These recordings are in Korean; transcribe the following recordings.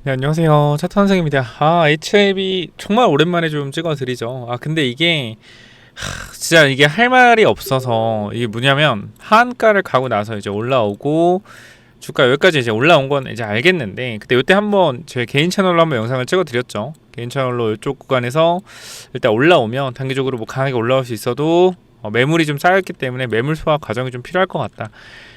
네, 안녕하세요. 차트 선생입니다. HIB 정말 오랜만에 좀 찍어드리죠. 근데 이게, 진짜 이게 할 말이 없어서, 이게 뭐냐면, 하한가를 가고 나서 이제 올라오고, 주가 여기까지 이제 올라온 건 이제 알겠는데, 그때 이때 한번 제 개인 채널로 한번 영상을 찍어드렸죠. 개인 채널로 이쪽 구간에서 일단 올라오면, 단기적으로 뭐 강하게 올라올 수 있어도, 매물이 좀 쌓였기 때문에 매물 소화 과정이 좀 필요할 것 같다.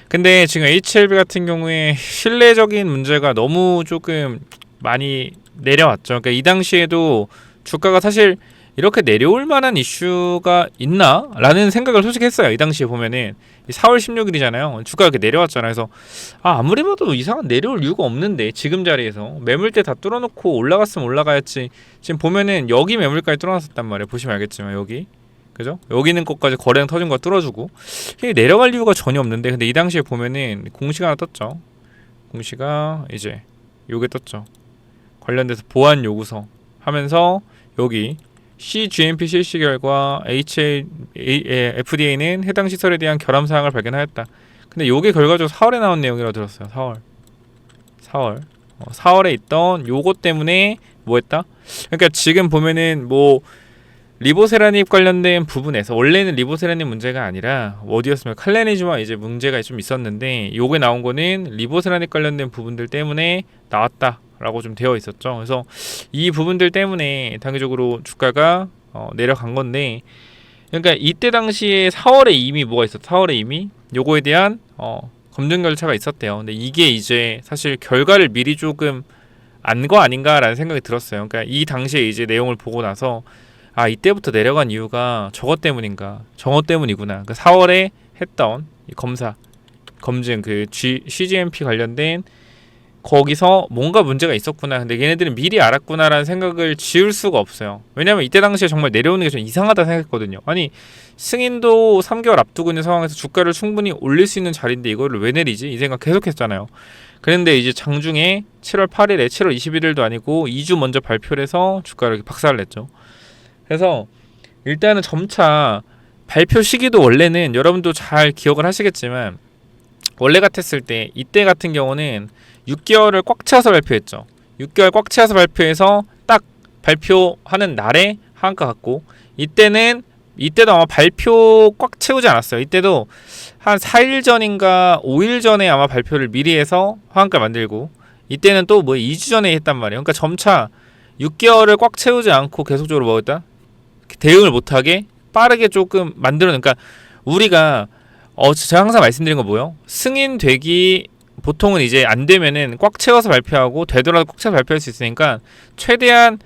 근데 지금 HLB 같은 경우에 신뢰적인 문제가 너무 조금 많이 내려왔죠. 그러니까 이 당시에도 주가가 사실 이렇게 내려올 만한 이슈가 있나? 라는 생각을 솔직히 했어요. 이 당시에 보면은 4월 16일이잖아요. 주가가 이렇게 내려왔잖아요. 그래서 아무리 봐도 이상한 내려올 이유가 없는데 지금 자리에서 매물대 다 뚫어놓고 올라갔으면 올라가야지. 지금 보면은 여기 매물까지 뚫어놨었단 말이에요. 보시면 알겠지만 여기, 그죠? 여기 있는 것까지 거래량 터진 거 뚫어주고 이게 내려갈 이유가 전혀 없는데, 근데 이 당시에 보면은 공시가 하나 떴죠. 공시가 이제 요게 떴죠. 관련돼서 보안 요구서 하면서 여기 CGMP 실시 결과 FDA는 해당 시설에 대한 결함 사항을 발견하였다. 근데 요게 결과적으로 4월에 나온 내용이라고 들었어요. 4월에 있던 요것 때문에 뭐 했다? 그러니까 지금 보면은 뭐 리보세라닙 관련된 부분에서 원래는 리보세라닙 문제가 아니라 어디였으면 칼레니즘와 이제 문제가 좀 있었는데, 요게 나온 거는 리보세라닙 관련된 부분들 때문에 나왔다라고 좀 되어 있었죠. 그래서 이 부분들 때문에 단기적으로 주가가 내려간 건데, 그러니까 이때 당시에 4월에 이미 뭐가 있었어? 4월에 이미 요거에 대한 검증 절차가 있었대요. 근데 이게 이제 사실 결과를 미리 조금 안 거 아닌가라는 생각이 들었어요. 그러니까 이 당시에 이제 내용을 보고 나서 이때부터 내려간 이유가 저것 때문인가, 저것 때문이구나. 그 4월에 했던 이 검증, 그 CGMP 관련된 거기서 뭔가 문제가 있었구나. 근데 얘네들은 미리 알았구나라는 생각을 지울 수가 없어요. 왜냐면 이때 당시에 정말 내려오는 게 좀 이상하다 생각했거든요. 아니, 승인도 3개월 앞두고 있는 상황에서 주가를 충분히 올릴 수 있는 자리인데 이거를 왜 내리지? 이 생각 계속했잖아요. 그런데 이제 장중에 7월 8일에 7월 21일도 아니고 2주 먼저 발표를 해서 주가를 박살을 냈죠. 그래서 일단은 점차 발표 시기도 원래는 여러분도 잘 기억을 하시겠지만, 원래 같았을 때 이때 같은 경우는 6개월을 꽉 채워서 발표했죠. 6개월 꽉 채워서 발표해서 딱 발표하는 날에 하한가 갔고, 이때도 아마 발표 꽉 채우지 않았어요. 이때도 한 4일 전인가 5일 전에 아마 발표를 미리 해서 하한가 만들고, 이때는 또 뭐 2주 전에 했단 말이에요. 그러니까 점차 6개월을 꽉 채우지 않고 계속적으로 뭐였다? 대응을 못하게 빠르게 조금 만들어. 그러니까 우리가 제가 항상 말씀드린 거 뭐요? 승인되기 보통은 이제 안 되면은 꽉 채워서 발표하고, 되더라도 꽉 채워서 발표할 수 있으니까 최대한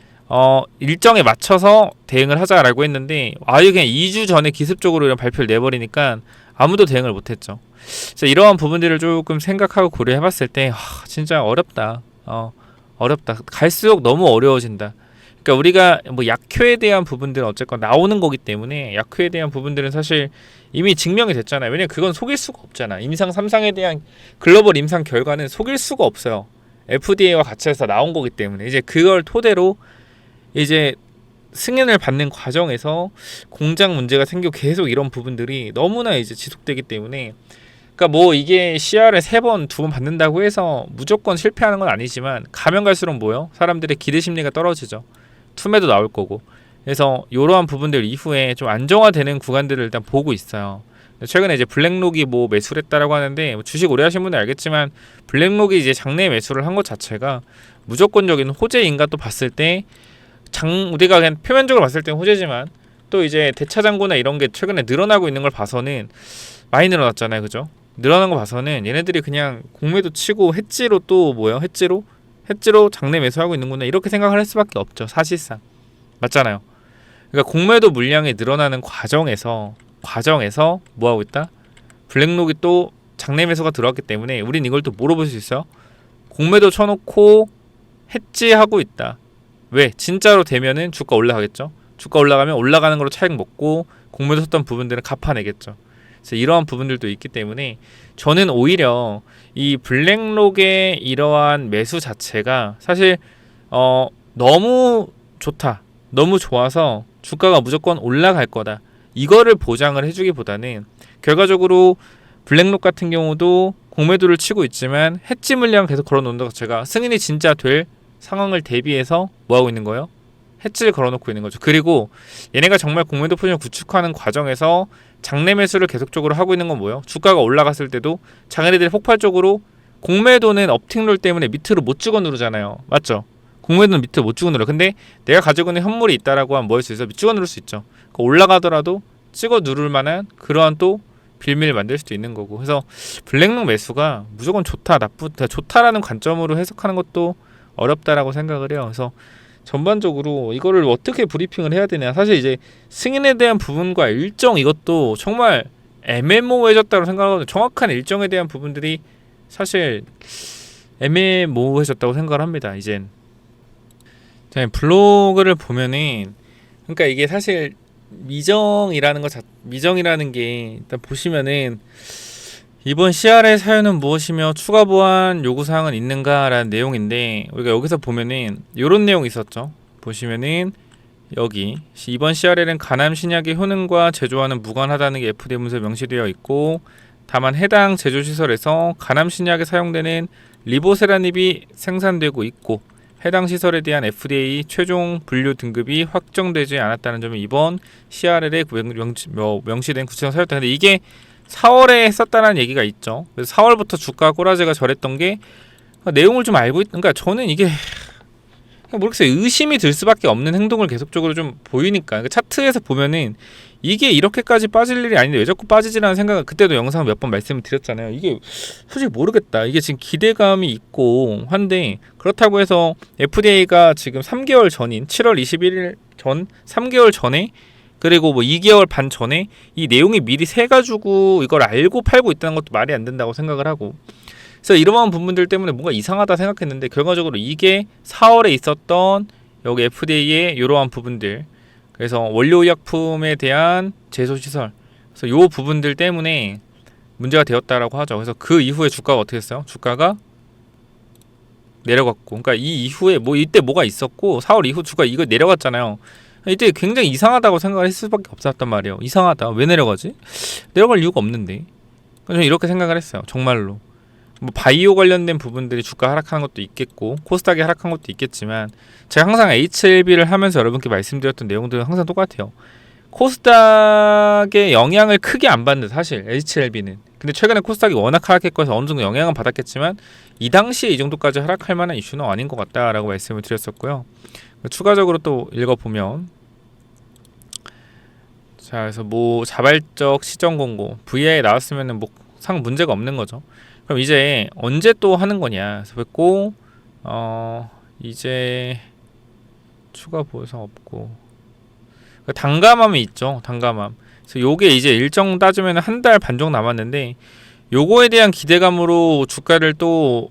일정에 맞춰서 대응을 하자라고 했는데, 아예 그냥 2주 전에 기습적으로 이런 발표를 내버리니까 아무도 대응을 못했죠. 그래서 이러한 부분들을 조금 생각하고 고려해봤을 때 진짜 어렵다. 어렵다. 갈수록 너무 어려워진다. 그러니까 우리가 뭐 약효에 대한 부분들은 어쨌건 나오는 거기 때문에, 약효에 대한 부분들은 사실 이미 증명이 됐잖아요. 왜냐면 그건 속일 수가 없잖아. 임상 3상에 대한 글로벌 임상 결과는 속일 수가 없어요. FDA와 같이 해서 나온 거기 때문에 이제 그걸 토대로 이제 승인을 받는 과정에서 공장 문제가 생기고 계속 이런 부분들이 너무나 이제 지속되기 때문에, 그러니까 뭐 이게 CR을 3번, 2번 받는다고 해서 무조건 실패하는 건 아니지만, 가면 갈수록 뭐요? 사람들의 기대 심리가 떨어지죠. 투매도 나올 거고. 그래서 이러한 부분들 이후에 좀 안정화되는 구간들을 일단 보고 있어요. 최근에 이제 블랙록이 뭐 매수를 했다라고 하는데, 주식 오래 하신 분들 알겠지만 블랙록이 이제 장내 매수를 한 것 자체가 무조건적인 호재인가 또 봤을 때, 우리가 그냥 표면적으로 봤을 때 호재지만, 또 이제 대차장고나 이런 게 최근에 늘어나고 있는 걸 봐서는 많이 늘어났잖아요. 그죠? 늘어난 거 봐서는 얘네들이 그냥 공매도 치고 해지로 또 뭐예요? 해지로 장내 매수하고 있는구나, 이렇게 생각을 할 수밖에 없죠. 사실상 맞잖아요. 그러니까 공매도 물량이 늘어나는 과정에서 뭐 하고 있다? 블랙록이 또 장내 매수가 들어왔기 때문에 우린 이걸 또 뭐로 볼 수 있어요? 공매도 쳐놓고 해지하고 있다. 왜? 진짜로 되면은 주가 올라가겠죠. 주가 올라가면 올라가는 걸로 차익 먹고, 공매도 섰던 부분들은 갚아내겠죠. 그래서 이러한 부분들도 있기 때문에 저는 오히려 이 블랙록의 이러한 매수 자체가 사실 너무 좋다, 너무 좋아서 주가가 무조건 올라갈 거다, 이거를 보장을 해주기보다는, 결과적으로 블랙록 같은 경우도 공매도를 치고 있지만 해지 물량 계속 걸어놓는 것 자체가 승인이 진짜 될 상황을 대비해서 뭐 하고 있는 거예요? 해지를 걸어놓고 있는 거죠. 그리고 얘네가 정말 공매도 포지션을 구축하는 과정에서 장내 매수를 계속적으로 하고 있는 건 뭐예요? 주가가 올라갔을 때도 장애들이 폭발적으로 공매도는 업팅롤 때문에 밑으로 못 찍어 누르잖아요. 맞죠? 공매도는 밑으로 못 찍어 누려. 근데 내가 가지고 있는 현물이 있다라고 하면 뭐 할 수 있어? 찍어 누를 수 있죠. 올라가더라도 찍어 누를 만한 그러한 또 빌미를 만들 수도 있는 거고. 그래서 블랙록 매수가 무조건 좋다, 나쁘다, 좋다라는 관점으로 해석하는 것도 어렵다라고 생각을 해요. 그래서 전반적으로 이거를 어떻게 브리핑을 해야 되냐. 사실 이제 승인에 대한 부분과 일정 이것도 정말 애매모호해졌다고 생각하거든요. 정확한 일정에 대한 부분들이 사실 애매모호해졌다고 생각을 합니다. 이젠 블로그를 보면은 그러니까 이게 사실 미정이라는 게 일단 보시면은 이번 CR의 사유는 무엇이며 추가 보완 요구사항은 있는가라는 내용인데 우리가 여기서 보면은 이런 내용이 있었죠. 보시면은 여기 이번 CR에는 간암 신약의 효능과 제조와는 무관하다는 게 FDA 문서에 명시되어 있고 다만 해당 제조시설에서 간암 신약에 사용되는 리보세라닙이 생산되고 있고 해당 시설에 대한 FDA 최종 분류 등급이 확정되지 않았다는 점이 이번 CRL에 명시된 구체적 사유였다. 근데 이게 4월에 했었다는 얘기가 있죠. 그래서 4월부터 주가 꼬라지가 저랬던 게 내용을 좀 알고 그러니까 저는 이게 모르겠어요. 의심이 들 수밖에 없는 행동을 계속적으로 좀 보이니까 그러니까 차트에서 보면은 이게 이렇게까지 빠질 일이 아닌데 왜 자꾸 빠지지라는 생각을 그때도 영상 몇 번 말씀을 드렸잖아요. 이게 솔직히 모르겠다. 이게 지금 기대감이 있고 한데 그렇다고 해서 FDA가 지금 3개월 전인 7월 21일 전 3개월 전에 그리고 뭐 2개월 반 전에 이 내용이 미리 새가지고 이걸 알고 팔고 있다는 것도 말이 안 된다고 생각을 하고 그래서 이러한 부분들 때문에 뭔가 이상하다 생각했는데 결과적으로 이게 4월에 있었던 여기 FDA의 이러한 부분들 그래서 원료의약품에 대한 제조시설 그래서 요 부분들 때문에 문제가 되었다라고 하죠. 그래서 그 이후에 주가가 어떻게 됐어요? 주가가 내려갔고 그러니까 이 이후에 뭐 이때 뭐가 있었고 4월 이후 주가 이거 내려갔잖아요. 이때 굉장히 이상하다고 생각을 했을 수밖에 없었단 말이에요. 이상하다. 왜 내려가지? 내려갈 이유가 없는데. 저는 이렇게 생각을 했어요. 정말로. 뭐 바이오 관련된 부분들이 주가 하락한 것도 있겠고 코스닥이 하락한 것도 있겠지만 제가 항상 HLB를 하면서 여러분께 말씀드렸던 내용들은 항상 똑같아요. 코스닥의 영향을 크게 안 받는 사실 HLB는 근데 최근에 코스닥이 워낙 하락했고 해서 어느 정도 영향은 받았겠지만 이 당시에 이 정도까지 하락할 만한 이슈는 아닌 것 같다라고 말씀을 드렸었고요. 추가적으로 또 읽어보면 자 그래서 뭐 자발적 시정 공고 VI에 나왔으면은 뭐 상 문제가 없는 거죠. 그럼 이제 언제 또 하는 거냐? 그래서 뵙고 이제 추가 보상 없고 단감함이 있죠. 단감함. 그래서 요게 이제 일정 따지면 한 달 반 정도 남았는데 요거에 대한 기대감으로 주가를 또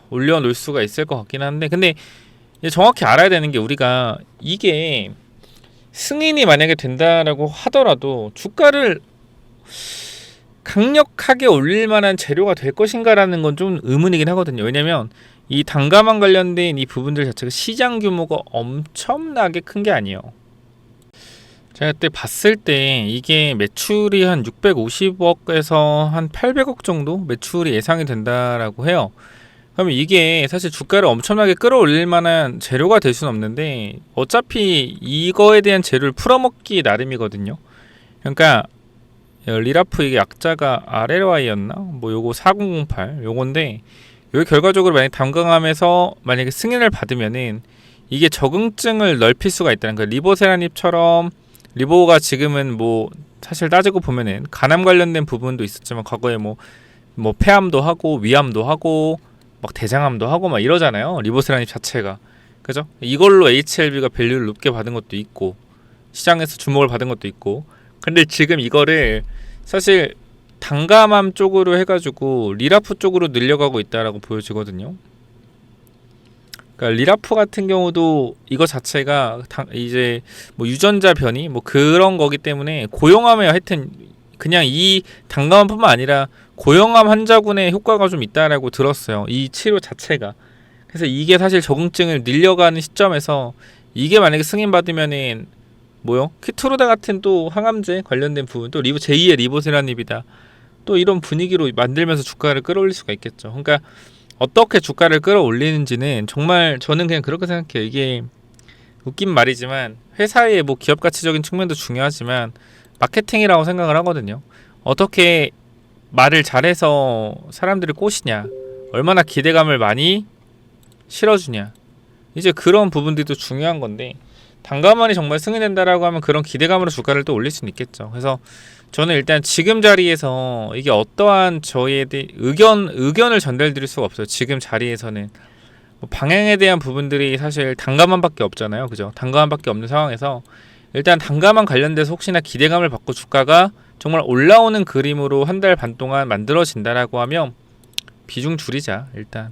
올려놓을 수가 있을 것 같긴 한데 근데 이제 정확히 알아야 되는 게 우리가 이게 승인이 만약에 된다라고 하더라도 주가를 강력하게 올릴 만한 재료가 될 것인가라는 건 좀 의문이긴 하거든요. 왜냐면 이 단감함 관련된 이 부분들 자체가 시장 규모가 엄청나게 큰 게 아니에요. 제가 그때 봤을 때 이게 매출이 한 650억에서 한 800억 정도 매출이 예상이 된다라고 해요. 그러면 이게 사실 주가를 엄청나게 끌어올릴 만한 재료가 될 수는 없는데 어차피 이거에 대한 재료를 풀어먹기 나름이거든요. 그러니까 리라프 이게 약자가 RLY였나? 뭐 요거 4008 요건데 여기 결과적으로 만약 단감함에서 만약에 승인을 받으면은 이게 적응증을 넓힐 수가 있다는 거예요. 리보세라닙처럼 리보가 지금은 뭐 사실 따지고 보면은 간암 관련된 부분도 있었지만 과거에 뭐 폐암도 하고 위암도 하고 막 대장암도 하고 막 이러잖아요. 리보세라닙 자체가 그죠? 이걸로 HLB가 밸류를 높게 받은 것도 있고 시장에서 주목을 받은 것도 있고 근데 지금 이거를 사실 단감함 쪽으로 해가지고 리라프 쪽으로 늘려가고 있다라고 보여지거든요. 그러니까 리라프 같은 경우도 이거 자체가 이제 뭐 유전자 변이 뭐 그런 거기 때문에 고용암에 하여튼 그냥 이 단감함뿐만 아니라 고용암 환자군의 효과가 좀 있다라고 들었어요. 이 치료 자체가. 그래서 이게 사실 적응증을 늘려가는 시점에서 이게 만약에 승인받으면은 뭐요? 키트로다 같은 또 항암제 관련된 부분 또 제2의 리보세라닙이다. 또 이런 분위기로 만들면서 주가를 끌어올릴 수가 있겠죠. 그러니까 어떻게 주가를 끌어올리는지는 정말 저는 그냥 그렇게 생각해요. 이게 웃긴 말이지만 회사의 뭐 기업 가치적인 측면도 중요하지만 마케팅이라고 생각을 하거든요. 어떻게 말을 잘해서 사람들을 꼬시냐, 얼마나 기대감을 많이 실어주냐, 이제 그런 부분들도 중요한 건데 단가만이 정말 승인된다라고 하면 그런 기대감으로 주가를 또 올릴 수는 있겠죠. 그래서 저는 일단 지금 자리에서 이게 어떠한 저희에 대해 의견을 전달드릴 수가 없어요. 지금 자리에서는 뭐 방향에 대한 부분들이 사실 단가만밖에 없잖아요. 그죠? 단가만밖에 없는 상황에서 일단 단가만 관련돼서 혹시나 기대감을 받고 주가가 정말 올라오는 그림으로 한 달 반 동안 만들어진다라고 하면 비중 줄이자. 일단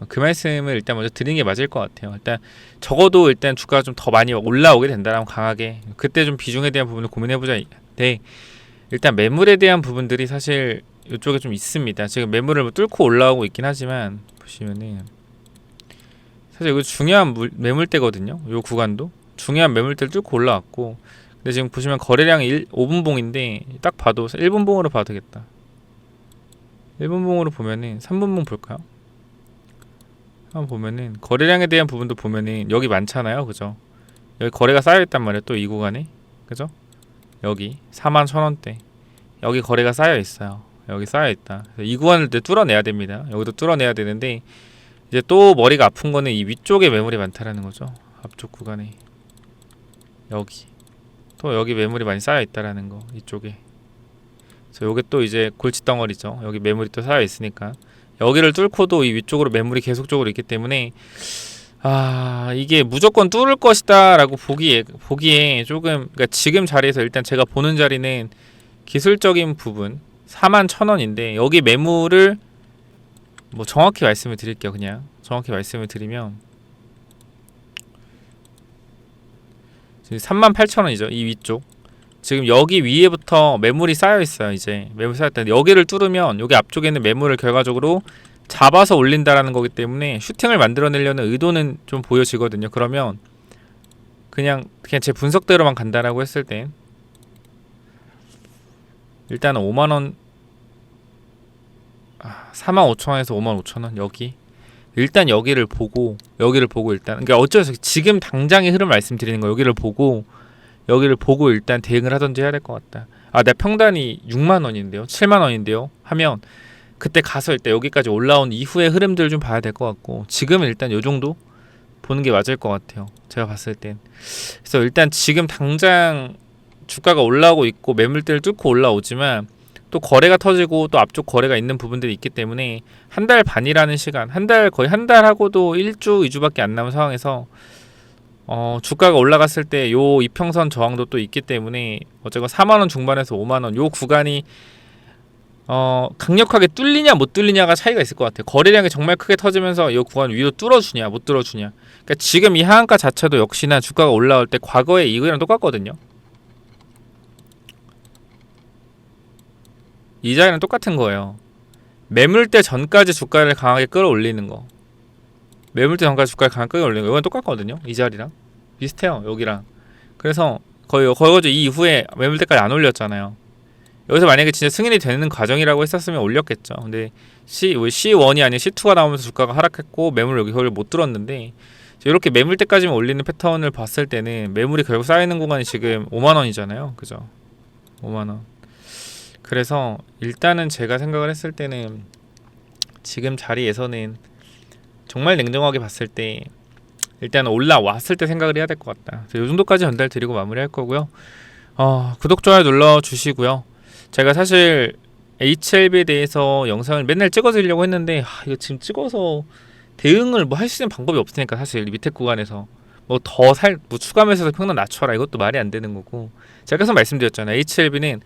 그 말씀을 일단 먼저 드리는 게 맞을 것 같아요. 일단 적어도 일단 주가가 좀 더 많이 올라오게 된다라면 강하게 그때 좀 비중에 대한 부분을 고민해보자. 네, 일단 매물에 대한 부분들이 사실 이쪽에 좀 있습니다. 지금 매물을 뭐 뚫고 올라오고 있긴 하지만 보시면은 사실 이거 중요한 매물대거든요. 이 구간도 중요한 매물대를 뚫고 올라왔고, 근데 지금 보시면 거래량이 5분봉인데 딱 봐도 1분봉으로 봐도 되겠다. 1분봉으로 보면은 3분봉 볼까요? 한번 보면은 거래량에 대한 부분도 보면은 여기 많잖아요. 그죠? 여기 거래가 쌓여있단 말이에요. 또 이 구간에. 그죠? 여기 41,000원대 여기 거래가 쌓여있어요. 여기 쌓여있다. 이 구간을 뚫어내야 됩니다. 여기도 뚫어내야 되는데 이제 또 머리가 아픈 거는 이 위쪽에 매물이 많다라는 거죠. 앞쪽 구간에 여기 또 여기 매물이 많이 쌓여있다라는 거 이쪽에. 그래서 요게 또 이제 골칫덩어리죠. 여기 매물이 또 쌓여있으니까 여기를 뚫고도 이 위쪽으로 매물이 계속적으로 있기 때문에 이게 무조건 뚫을 것이다 라고 보기에 조금, 그러니까 지금 자리에서 일단 제가 보는 자리는 기술적인 부분 41,000원인데 여기 매물을 뭐 정확히 말씀을 드릴게요. 그냥 정확히 말씀을 드리면 38,000원이죠. 이 위쪽 지금 여기 위에부터 매물이 쌓여 있어요. 이제 매물 쌓였다. 여기를 뚫으면 여기 앞쪽에 있는 매물을 결과적으로 잡아서 올린다라는 거기 때문에 슈팅을 만들어내려는 의도는 좀 보여지거든요. 그러면 그냥 제 분석대로만 간다라고 했을 땐 일단은 5만원 45,000원에서 55,000원 여기 일단 여기를 보고 일단, 그러니까 어쩔 수 없이 지금 당장의 흐름 말씀드리는 거 여기를 보고 일단 대응을 하던지 해야 될 것 같다. 내 평단이 6만원인데요 7만원인데요 하면 그때 가서 일단 여기까지 올라온 이후의 흐름들을 좀 봐야 될 것 같고, 지금은 일단 요 정도 보는 게 맞을 것 같아요. 제가 봤을 땐. 그래서 일단 지금 당장 주가가 올라오고 있고 매물대를 뚫고 올라오지만 또 거래가 터지고 또 앞쪽 거래가 있는 부분들이 있기 때문에 한 달 반이라는 시간, 거의 한 달 하고도 1주, 2주밖에 안 남은 상황에서 주가가 올라갔을 때 요 이평선 저항도 또 있기 때문에 어쨌건 4만원 중반에서 5만원 요 구간이 강력하게 뚫리냐 못 뚫리냐가 차이가 있을 것 같아요. 거래량이 정말 크게 터지면서 이 구간 위로 뚫어주냐 못 뚫어주냐. 그러니까 지금 이 하한가 자체도 역시나 주가가 올라올 때 과거에 이거랑 똑같거든요. 이 자리는 똑같은 거예요. 매물대 전까지 주가를 강하게 끌어올리는 거, 매물대 전까지 주가를 강하게 끌어올리는 거, 이건 똑같거든요. 이 자리랑 비슷해요. 여기랑. 그래서 거의 이 이후에 매물대까지 안 올렸잖아요. 여기서 만약에 진짜 승인이 되는 과정이라고 했었으면 올렸겠죠. 근데 C1이 아닌 C2가 나오면서 주가가 하락했고 매물 여기 거기를 못 들었는데, 이렇게 매물대까지만 올리는 패턴을 봤을 때는 매물이 결국 쌓이는 구간이 지금 5만원이잖아요. 그죠? 5만원. 그래서 일단은 제가 생각을 했을 때는 지금 자리에서는 정말 냉정하게 봤을 때 일단 올라왔을 때 생각을 해야 될 것 같다. 그래서 이 정도까지 전달 드리고 마무리할 거고요. 구독, 좋아요 눌러주시고요. 제가 사실 HLB에 대해서 영상을 맨날 찍어드리려고 했는데 이거 지금 찍어서 대응을 뭐 할 수 있는 방법이 없으니까 사실 밑에 구간에서 뭐 추가 매수해서 평단 낮춰라 이것도 말이 안 되는 거고, 제가 계속 말씀드렸잖아요. HLB는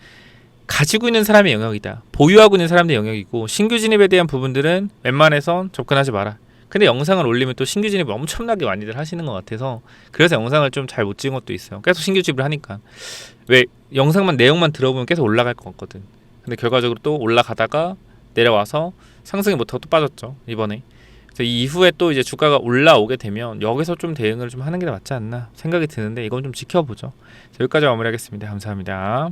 가지고 있는 사람의 영역이다. 보유하고 있는 사람의 영역이고 신규 진입에 대한 부분들은 웬만해선 접근하지 마라. 근데 영상을 올리면 또 신규 진입을 엄청나게 많이들 하시는 것 같아서 그래서 영상을 좀 잘 못 찍은 것도 있어요. 계속 신규 진입을 하니까. 왜 영상만 내용만 들어보면 계속 올라갈 것 같거든. 근데 결과적으로 또 올라가다가 내려와서 상승이 못하고 또 빠졌죠. 이번에. 그래서 이 이후에 또 이제 주가가 올라오게 되면 여기서 좀 대응을 좀 하는 게 맞지 않나 생각이 드는데 이건 좀 지켜보죠. 여기까지 마무리하겠습니다. 감사합니다.